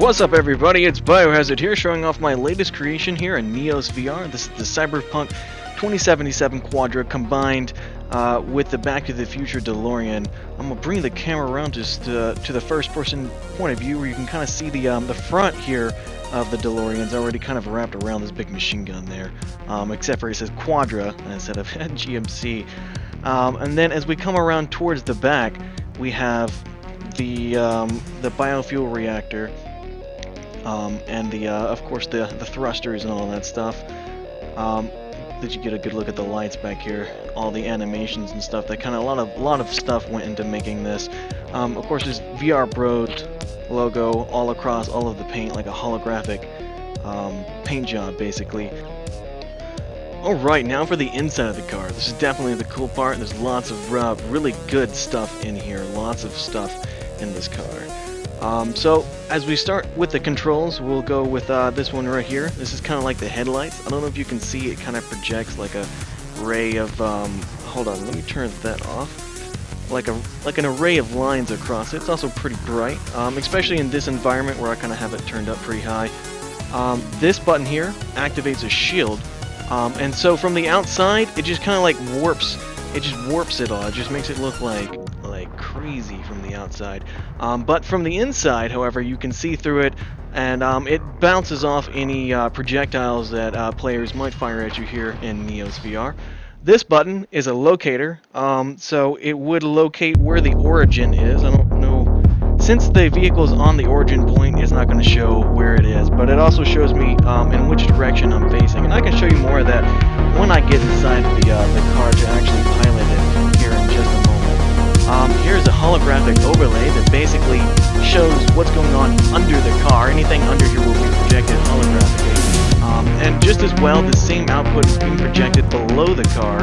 What's up everybody, it's Biohazard here, showing off my latest creation here in Neos VR. This is the Cyberpunk 2077 Quadra combined with the Back to the Future DeLorean. I'm going to bring the camera around just to the first person point of view where you can kind of see the front here of the DeLorean's already kind of wrapped around this big machine gun there, except for it says Quadra instead of GMC. And then as we come around towards the back, we have the biofuel reactor, and of course the thrusters and all that stuff. Did you get a good look at the lights back here? All the animations and stuff. That kind of a lot of stuff went into making this. Of course, there's VR Bros logo all across all of the paint, like a holographic paint job, basically. Alright, now for the inside of the car. This is definitely the cool part. There's lots of really good stuff in here. Lots of stuff in this car. So, as we start with the controls, we'll go with this one right here. This is kind of like the headlights. I don't know if you can see, it kind of projects like a ray of, hold on, let me turn that off. Like an array of lines across it. It's also pretty bright, especially in this environment where I kind of have it turned up pretty high. This button here activates a shield. And so from the outside, it just kind of like warps it all. It just makes it look like crazy from the outside. But from the inside, however, you can see through it, and it bounces off any projectiles that players might fire at you here in Neos VR. This button is a locator, so it would locate where the origin is. I don't know. Since the vehicle's on the origin point, it's not going to show where it is, but it also shows me in which direction I'm facing. And I can show you more of that when I get inside the car to actually pilot it here in just a moment. Here's a holographic overlay that basically shows what's going on under the car. Anything under here will be projected holographically. And just as well, the same output is being projected below the car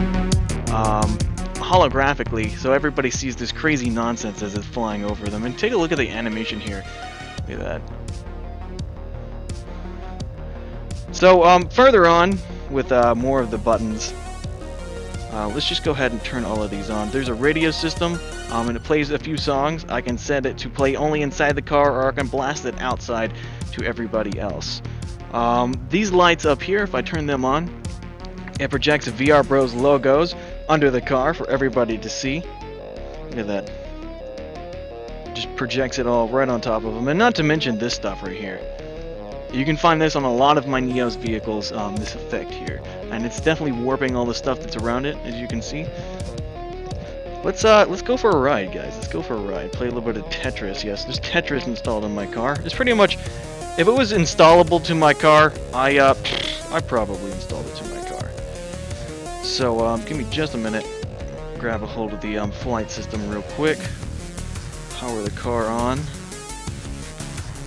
holographically, so everybody sees this crazy nonsense as it's flying over them. And take a look at the animation here. Look at that. So further on with more of the buttons, let's just go ahead and turn all of these on. There's a radio system, and it plays a few songs. I can set it to play only inside the car, or I can blast it outside to everybody else. These lights up here, if I turn them on, it projects VR Bros logos under the car for everybody to see. Look at that. Just projects it all right on top of them. And not to mention this stuff right here. You can find this on a lot of my Neos vehicles, this effect here. And it's definitely warping all the stuff that's around it, as you can see. Let's go for a ride, guys. Let's go for a ride. Play a little bit of Tetris. Yes, there's Tetris installed in my car. It's pretty much, if it was installable to my car, I probably installed it to my car. So give me just a minute. Grab a hold of the flight system real quick. Power the car on.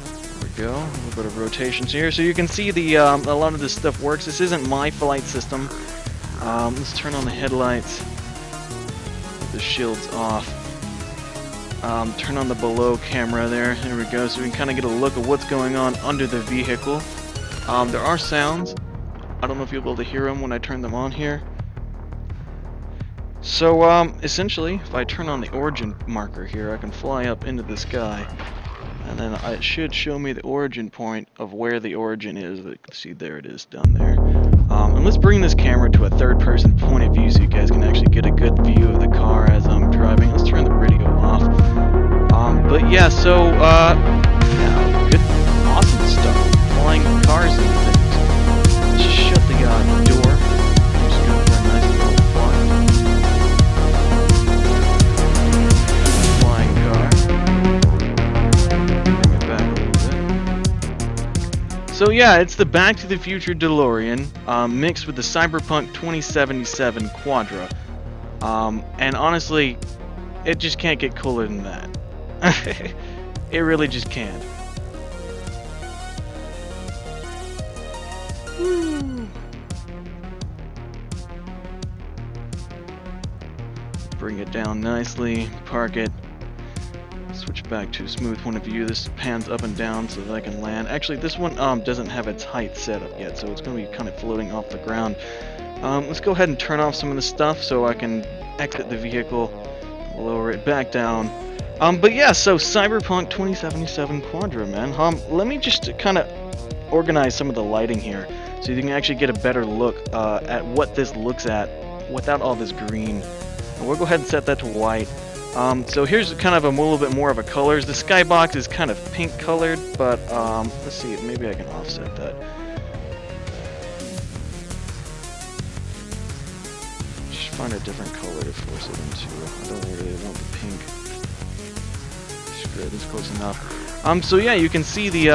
There we go. A little bit of rotations here, so you can see a lot of this stuff works. This isn't my flight system. Let's turn on the headlights. The shield's off. Turn on the below camera there. There we go. So we can kind of get a look at what's going on under the vehicle. There are sounds. I don't know if you'll be able to hear them when I turn them on here. So essentially, if I turn on the origin marker here, I can fly up into the sky, and then it should show me the origin point of where the origin is. See, there it is down there. And let's bring this camera to a third-person point of view so you guys can actually get a good view of the car as I'm driving. Let's turn the radio off. But yeah, so yeah, good, awesome stuff. Flying cars and things. Let's just shut the door. I'm just going for a nice little fly. Flying car. Bring it back a little bit. So yeah, it's the Back to the Future DeLorean mixed with the Cyberpunk 2077 Quadra. And honestly, it just can't get cooler than that. It really just can't. Bring it down nicely, park it, switch back to a smooth point of view. This pans up and down so that I can land. Actually, this one doesn't have its height set up yet, so it's going to be kind of floating off the ground. Let's go ahead and turn off some of the stuff so I can exit the vehicle, lower it back down, But yeah, so Cyberpunk 2077 Quadra, man. Let me just kind of organize some of the lighting here so you can actually get a better look at what this looks at without all this green. And we'll go ahead and set that to white. So here's kind of a little bit more of a colors. The skybox is kind of pink colored, but let's see, maybe I can offset that. Just find a different color to force it into. I don't really want the pink. Good, it's close enough. So yeah, you can see the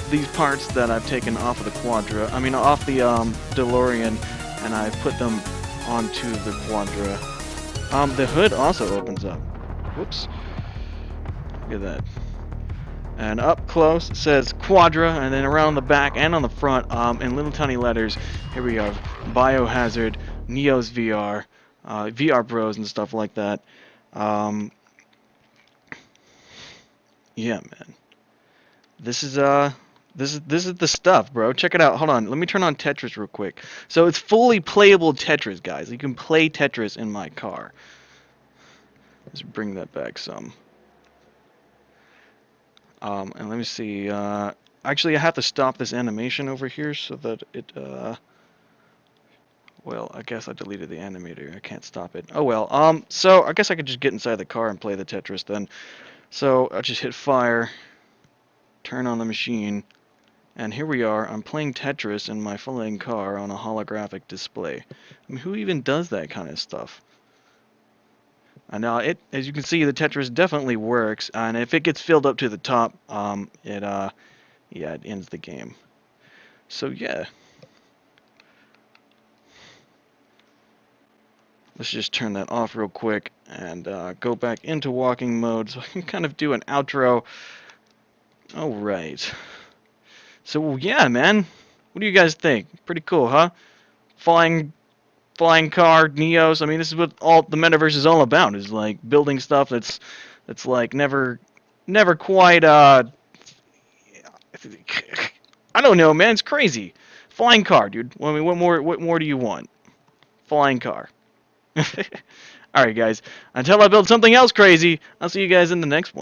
these parts that I've taken off of the Quadra. I mean, off the DeLorean, and I put them onto the Quadra. The hood also opens up. Whoops. Look at that. And up close it says Quadra, and then around the back and on the front, in little tiny letters, here we go: Biohazard, Neos VR, VR Bros, and stuff like that. Yeah, man. This is the stuff, bro. Check it out. Hold on. Let me turn on Tetris real quick. So it's fully playable Tetris, guys. You can play Tetris in my car. Let's bring that back some. And let me see. Actually, I have to stop this animation over here so that it. Well, I guess I deleted the animator. I can't stop it. Oh well. So I guess I could just get inside the car and play the Tetris then. So I'll just hit fire. Turn on the machine, and here we are. I'm playing Tetris in my full-length car on a holographic display. I mean, who even does that kind of stuff? And now as you can see, the Tetris definitely works, and if it gets filled up to the top, yeah, it ends the game. So yeah. Let's just turn that off real quick and go back into walking mode so I can kind of do an outro. Alright. So yeah, man. What do you guys think? Pretty cool, huh? Flying car, Neos. I mean, this is what all the metaverse is all about, is like building stuff that's like never quite I don't know, man, it's crazy. Flying car, dude. I mean, what more do you want? Flying car. Alright, guys. Until I build something else crazy, I'll see you guys in the next one.